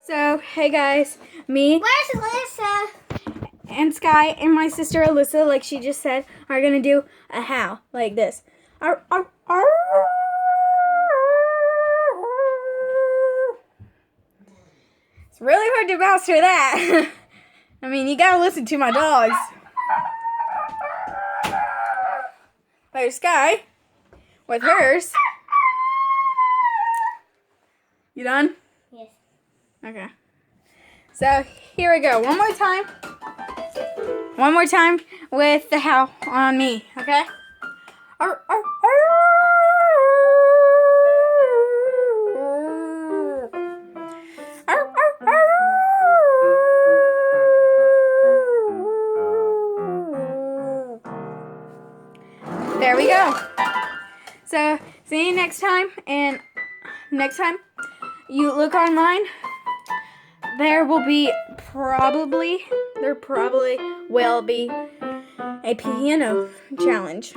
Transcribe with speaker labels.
Speaker 1: So, hey guys, me
Speaker 2: Where's Alyssa?
Speaker 1: and Sky and my sister Alyssa, like she just said, are gonna do a howl like this. Arr, arr, arr. It's really hard to master that. I mean, you gotta listen to my dogs. There's Sky with hers. You done?
Speaker 2: Yes.
Speaker 1: Okay. So here we go. One more time. One more time with the howl on me. Okay? Arr, arr, arr. Arr, arr, arr. There we go. So see you next time, and next time you look online, there probably will be a piano challenge.